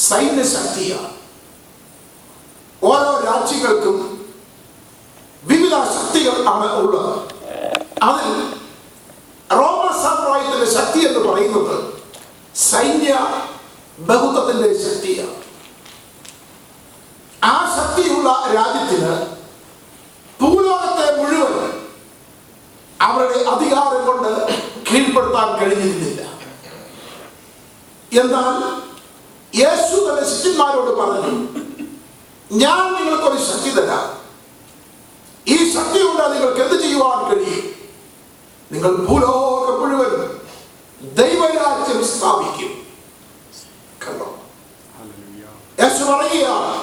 സൈന്യശക്തിയാണ്. ഓരോ രാജ്യങ്ങൾക്കും വിവിധ ശക്തികൾ ആണ് ഉള്ളത്. അതിൽ റോമ സാമ്രാജ്യത്തിന്റെ ശക്തി എന്ന് പറയുന്നത് സൈന്യ ബഹുത്വത്തിന്റെ ശക്തിയാണ്. ആ ശക്തിയുള്ള രാജ്യത്തിന് ഭൂലോകത്തെ മുഴുവൻ അവരുടെ അധികാരം കൊണ്ട് കീഴ്പ്പെടുത്താൻ കഴിഞ്ഞിരുന്നില്ല. എന്നാൽ യേശു തന്റെ ശിഷ്യന്മാരോട് പറഞ്ഞു, ഞാൻ നിങ്ങൾക്കൊരു ശക്തി തരാം. ഈ ശക്തി കൊണ്ട് നിങ്ങൾക്ക് എന്ത് ചെയ്യുവാൻ കഴിയും? നിങ്ങൾ ഭൂലോകം മുഴുവൻ ദൈവരാജ്യം സ്ഥാപിക്കും. കണ്ടോ? യേശു പറയുകയാണ്,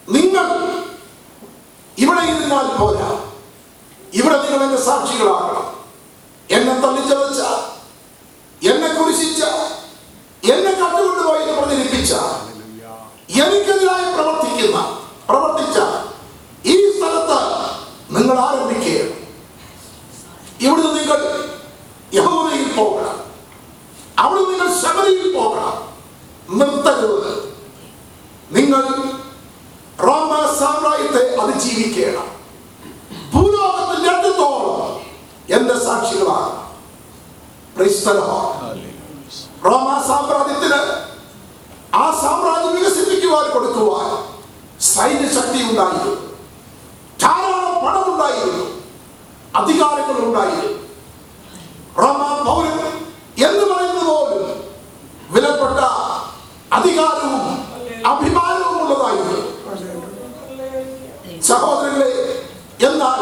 നിങ്ങൾ ഇവിടെ ഇരുന്നാൽ പോരാ, ഇവിടെ നിങ്ങൾ എന്റെ സാക്ഷികളാകണം. എന്നെ തള്ളിച്ചതച്ച, എന്നെ കുരിശിച്ച, എന്നെ കട്ടുകൊണ്ടുപോയി പ്രചരിപ്പിച്ച, എനിക്കെതിരായി പ്രവർത്തിച്ച ഈ സ്ഥലത്ത് നിങ്ങൾ ആരംഭിക്കുകയാണ്. ഇവിടുന്ന് നിങ്ങൾ യഹൂദയിൽ പോകണം, അവിടെ നിങ്ങൾ ശബരിയിൽ പോകണം. നിർത്തരുത്. നിങ്ങൾ റോമ സാമ്രാജ്യത്തെ അതിജീവിക്കണം. ഭൂലോകത്തിന്റെ അടുത്തോളം എന്റെ സാക്ഷികളാണ്. റോമ സാമ്രാജ്യത്തിന് ആ സാമ്രാജ്യം വികസിപ്പിക്കുവാൻ കൊടുക്കുവാൻ സൈന്യശക്തി ഉണ്ടായിരുന്നു, ധാരാളം പണമുണ്ടായിരുന്നു, അധികാരങ്ങൾ ഉണ്ടായിരുന്നു. റോമ പൗരൻ എന്ന് പറയുന്നത് പോലും വിലപ്പെട്ട അധികാരവും അഭിമാനവും ഉള്ളതായിരുന്നു. സഹോദരങ്ങളെ, എന്നാൽ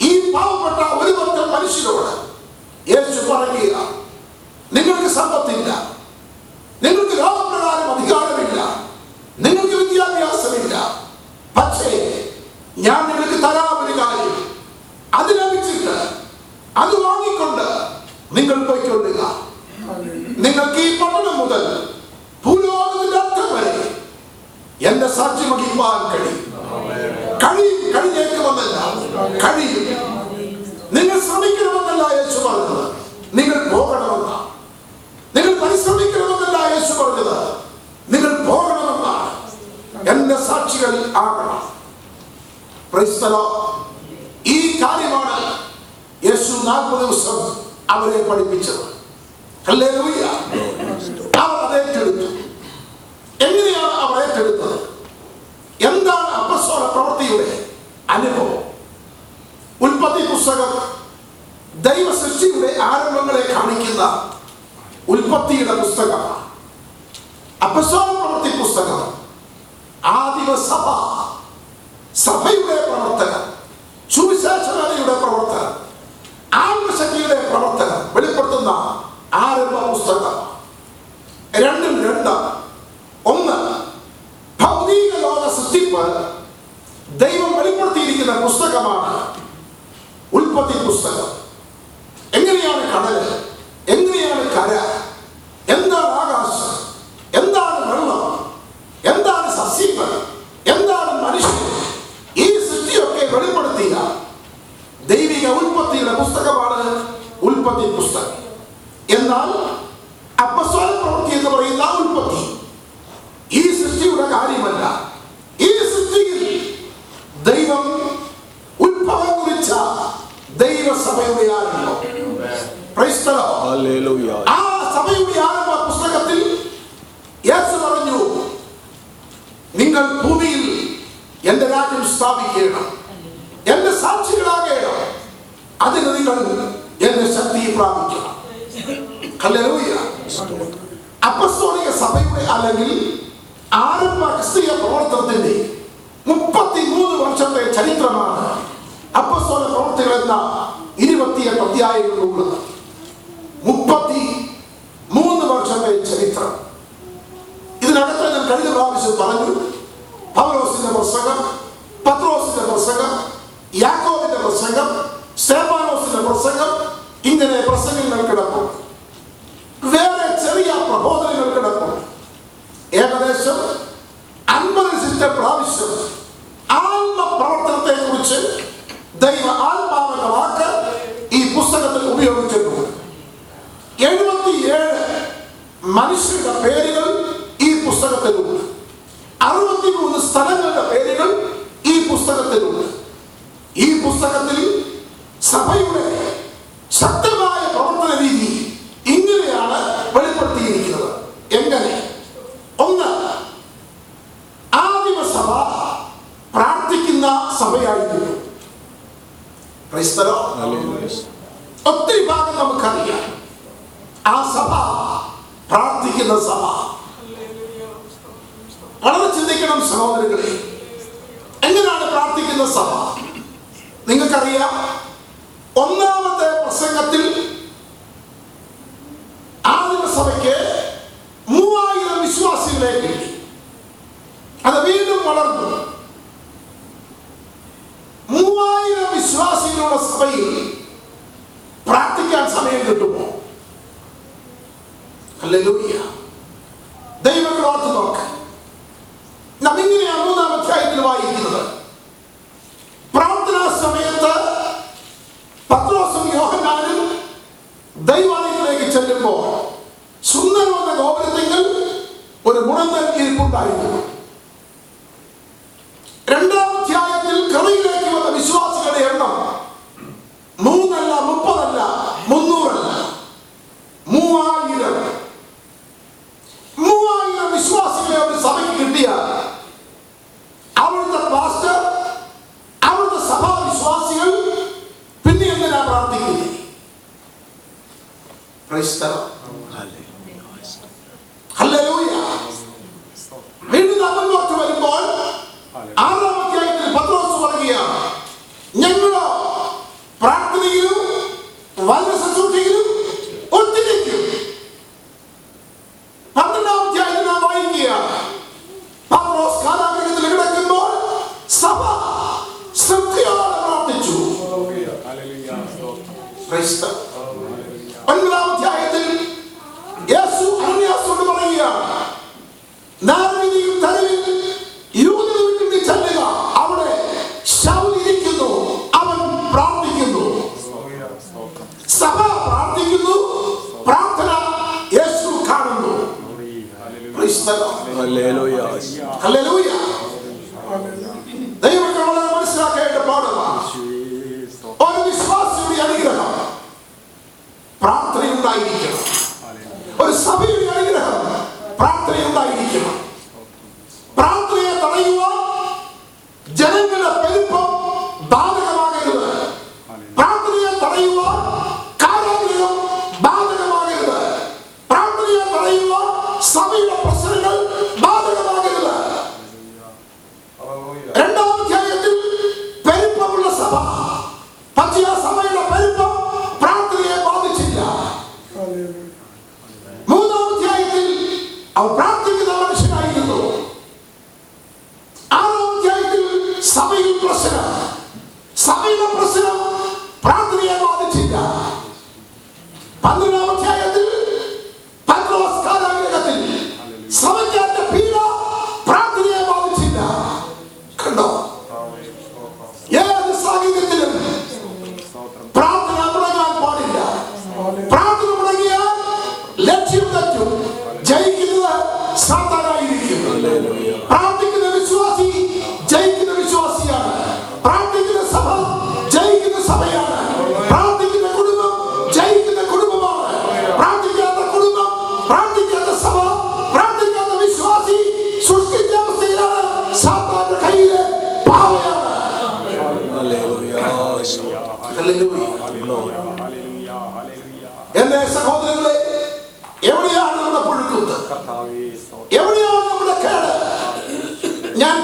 ഈ പാവപ്പെട്ട ഒരു വർഷം മനുഷ്യരോട് യേശു പറയുക, നിങ്ങൾക്ക് സമ്പത്തില്ല, നിങ്ങൾക്ക് ലോകപ്രകാരം അധികാരമില്ല, നിങ്ങൾക്ക് വിദ്യാഭ്യാസമില്ല, പക്ഷേ ഞാൻ നിങ്ങൾക്ക് തരാമൊരു കാര്യം, അത് ലഭിച്ചിട്ട് അത് വാങ്ങിക്കൊണ്ട് നിങ്ങൾ പോയിക്കൊള്ളുക. നിങ്ങൾക്ക് ഈ പട്ടണം മുതൽ ഭൂലോകത്തിന്റെ അറ്റം വരെ എന്റെ സാക്ഷ്യം വഹിക്കാൻ കഴിഞ്ഞേക്കുമെന്നല്ല, കഴിയും. നിങ്ങൾ ശ്രമിക്കണമെന്നല്ല യേശു പറഞ്ഞത്, നിങ്ങൾ പോകണമെന്ന. നിങ്ങൾ പരിശ്രമിക്കണമെന്നല്ല യേശു പറഞ്ഞത്, നിങ്ങൾ പോകണമെന്നാണ്. എന്റെ സാക്ഷികൾ ആകണം. ഈ കാര്യമാണ് യേശു 40 ദിവസം അവരെ പഠിപ്പിച്ചത്. ഹല്ലേലൂയ. അവർ അത് ഏറ്റെടുത്തു. എങ്ങനെയാണ് അവർ ഏറ്റെടുത്തത്? എന്താണ് അപ്പസ്തോല പ്രവൃത്തിയുടെ അനുഭവം? ഉൽപ്പത്തി പുസ്തകം ദൈവ സൃഷ്ടിയുടെ ആരംഭങ്ങളെ കാണിക്കുന്ന ഉൽപ്പത്തിയുടെ പുസ്തകമാണ്. അപ്പസ്തോല പ്രവൃത്തി പുസ്തകം ആദിമ സഭ, സഭയുടെ പ്രവർത്തനം, സുവിശേഷയുടെ പ്രവർത്തനം, ആത്മശക്തിയുടെ പ്രവർത്തനം വെളിപ്പെടുത്തുന്ന ആരംഭ പുസ്തകം. രണ്ടും രണ്ടാണ്. ഒന്ന്, ഭൗതിക ലോക സൃഷ്ടിപ്പ് ദൈവം വെളിപ്പെടുത്തിയിരിക്കുന്ന പുസ്തകമാണ് ഉൽപ്പത്തി പുസ്തകം. എങ്ങനെയാണ് കടല്, എങ്ങനെയാണ് കര, എന്താണ് ആകാശം, എന്താണ് വെള്ളം, എന്താണ് സസ്യങ്ങൾ, എന്താണ് മനുഷ്യൻ, ഈ സൃഷ്ടിയൊക്കെ വെളിപ്പെടുത്തിയ ദൈവിക ഉൽപ്പത്തിയുടെ പുസ്തകമാണ് ഉൽപ്പത്തി പുസ്തകം. എന്നാൽ അപ്പസ്തോല പ്രവൃത്തി എന്ന് പറയുന്ന ഉൽപ്പത്തി ഈ സൃഷ്ടിയുടെ കാര്യമല്ല. ഈ സൃഷ്ടിയിൽ ദൈവം ഉത്ഭവം കുറിച്ച ദൈവസഭയുടെ ആരംഭം. ആ സഭയുടെ ആരംഭ പുസ്തകത്തിൽ യേശു പറഞ്ഞു, നിങ്ങൾ ഭൂമിയിൽ എന്റെ രാജ്യം സ്ഥാപിക്കണം, എന്റെ സാക്ഷികളാകണം, അതിന് നിങ്ങൾ എന്റെ ശക്തി പ്രാപിക്കണം. ഹല്ലേലൂയ. അപ്പസ്തോലിക സഭയുടെ അല്ലെങ്കിൽ ആരംഭ ക്രിസ്തീയ പ്രവർത്തനത്തിന്റെ 33 വർഷത്തെ ചരിത്രമാണ് അപ്പസ്തോല പ്രവർത്തികൾ എന്ന 28 അധ്യായങ്ങളിലുള്ളത്. 33 വർഷത്തെ ചരിത്രം. ഇതിനകത്ത് ഞാൻ കഴിഞ്ഞ പ്രാവശ്യം പറഞ്ഞു, പൗലോസിന്റെ പ്രസംഗം, പത്രോസിന്റെ പ്രസംഗം, യാക്കോബിന്റെ പ്രസംഗം, സ്തെഫാനോസിന്റെ പ്രസംഗം, ഇങ്ങനെ പ്രസംഗങ്ങൾ കിടക്കും. വേറെ ചെറിയ പ്രബോധനങ്ങൾ കിടക്കും. ഏകദേശം 50 പ്രാവശ്യം ആത്മപ്രവർത്തനത്തെ കുറിച്ച് ദൈവ ആത്മാവെന്ന വാക്ക് ഈ പുസ്തകത്തിൽ ഉപയോഗിച്ചിട്ടുണ്ട്. 77 മനുഷ്യരുടെ പേരുകൾ ഈ പുസ്തകത്തിലുണ്ട്. 63 സ്ഥലങ്ങളുടെ പേരുകൾ ഈ പുസ്തകത്തിലുണ്ട്. ഈ പുസ്തകത്തിൽ സഭയുടെ ശക്തമായ പ്രവർത്തന രീതി ഇങ്ങനെയാണ് വെളിപ്പെടുത്തിയിരിക്കുന്നത്. എങ്ങനെ? ഒന്ന്, ആദിമസഭ പ്രാർത്ഥിക്കുന്ന സഭയായിരുന്നു. ഒത്തിരി ഭാഗം നമുക്കറിയാം. ആ സഭ പ്രാർത്ഥിക്കുന്ന സഭ. വളരെ ചിന്തിക്കണം സഹോദരങ്ങളെ, എങ്ങനെയാണ് പ്രാർത്ഥിക്കുന്ന സഭ? നിങ്ങൾക്കറിയാം, ഒന്നാമത്തെ പ്രസംഗത്തിൽ ആദിമസഭയ്ക്ക് 3000 വിശ്വാസികളെ കിട്ടി. അത് വീണ്ടും വളർന്നു. 3000 വിശ്വാസികളുടെ സഭയിൽ പ്രാർത്ഥിക്കാൻ സമയം കിട്ടുമോ? ഹല്ലേലൂയ. ദൈവങ്ങൾ ഓർത്ത് നോക്ക്. നാം ഇങ്ങനെയാണ് 3-ാം അധ്യായത്തിൽ വായിക്കുന്നത്. പ്രാർത്ഥനാ സമയത്ത് പത്രോസും യോഹന്നാനും ദൈവാലയത്തിലേക്ക് ചെല്ലുമ്പോൾ സുന്ദരമെന്ന ഗോപുരത്തിൽ ഒരു മുടന്തൻ ഇരിപ്പുണ്ടായിരുന്നു. 2-ാം അധ്യായത്തിൽ കരയിലേക്ക് വന്ന വിശ്വാസികളുടെ എണ്ണം 3 അല്ല, 30 അല്ല, 300 അല്ല, 3000. 3000 വിശ്വാസികളെ ഒരു സഭയ്ക്ക് കിട്ടിയ അവിടുത്തെ പാസ്റ്റർ, അവിടുത്തെ സഭാ വിശ്വാസികൾ പിന്നെ എന്തിനാ പ്രാർത്ഥിക്കുന്നത്? ഹല്ലേലൂയ. വീണ്ടും നമ്മളിലോട്ട് വരുമ്പോൾ 6-ാം അധ്യായത്തിൽ പത്രോസ് പറയുകയാണ്, ഞങ്ങളോ പ്രാർത്ഥനയിലും വചന ശുശ്രൂഷയിലും ഒത്തിരിക്കും. 12-ാം അധ്യായത്തിൽ നാം വായിക്കുകയാണ്, പത്രോസ് കാരാഗൃഹത്തിൽ കിടക്കുമ്പോൾ സഭ ശ്രദ്ധയോടെ പ്രാർത്ഥിച്ചു. 9-ാം അധ്യായത്തിൽ യേശു അനന്യാസോട് പറയുകയാണ്, നാരകതയും തരവിൽ യൂദയുടെ വീട്ടിൽ നീ ചെല്ലുക, അവിടെ ശൗൽ ഇരിക്കുന്നു, അവൻ പ്രാർത്ഥിക്കുന്നു. സഭ പ്രാർത്ഥിക്കുന്നു, പ്രാർത്ഥന യേശു കാണുന്നു. ഹല്ലേലൂയ. ദൈവത്തെ വളരെ മനസ്സിലാക്കേണ്ട പാഠമാണ്. ഒരു വിശ്വാസിയുടെ അനുഗ്രഹം പ്രാർത്ഥനയുണ്ടായിരിക്കണം. ഒരു സഭയുടെ അനുഗ്രഹം പ്രാർത്ഥനയുണ്ടായിരിക്കണം. പ്രാർത്ഥനയെ തടയുവാൻ ജനങ്ങളുടെ പെരുപ്പം ബാധകമാകരുത്. പ്രാർത്ഥനയെ തടയുവാൻ കാരാഗൃഹം ബാധകമാകരുത്. പ്രാർത്ഥനയെ തടയുവാൻ സഭയുടെ പ്രശ്നങ്ങൾ ബാധകമാകരുത്. 2-ാം അധ്യായത്തിൽ പെരുപ്പമുള്ള സഭ, പക്ഷേ ആ സഭയുടെ പെരുപ്പം പ്രാർത്ഥനയെ ബാധിച്ചില്ല. 3-ാം അധ്യായത്തിൽ അവർ പ്രാർത്ഥിക്കുന്ന മനുഷ്യനായിരുന്നു. 6-ാം അധ്യായത്തിൽ സഭയിൽ പ്രശ്നം, സഭയുടെ പ്രശ്നം പ്രാർത്ഥനയെ ബാധിച്ചില്ല. 12-ാം അധ്യായത്തിൽ പത്രോസ് കാരാഗൃഹത്തിൽ സഭയ്ക്കേറ്റ പീഡ പ്രാർത്ഥനയെ ബാധിച്ചില്ല. കണ്ടോ? ഏത് സാഹചര്യത്തിലും പ്രാർത്ഥന മുടങ്ങാൻ പാടില്ല. പ്രാർത്ഥന മുടങ്ങിയാൽ ലക്ഷ്യം തെറ്റും. ജയിക്കുന്നത് സാത്താനായിരിക്കും. പ്രാർത്ഥിക്കുന്ന വിശ്വാസി ജയിക്കുന്ന വിശ്വാസിയാണ്. പ്രാർത്ഥിക്കുന്ന സഭ ജയിക്കുന്ന സഭയാണ്. പ്രാർത്ഥിക്കുന്ന കുടുംബം ജയിക്കുന്ന കുടുംബമാണ്. പ്രാർത്ഥിക്കാത്ത കുടുംബം, പ്രാർത്ഥിക്കാത്ത സഭ, പ്രാർത്ഥിക്കാത്ത വിശ്വാസി സൃഷ്ടിച്ച അവസ്ഥയിലാണ്. സാത്താന്റെ കയ്യിലെ പാവയാണ്. എന്റെ സഹോദരങ്ങളെ, എവിടെയാണ് നമ്മുടെ പുഴുക്കുത്ത്? എവിടെയാണ് നമ്മുടെ കേട്? ഞാൻ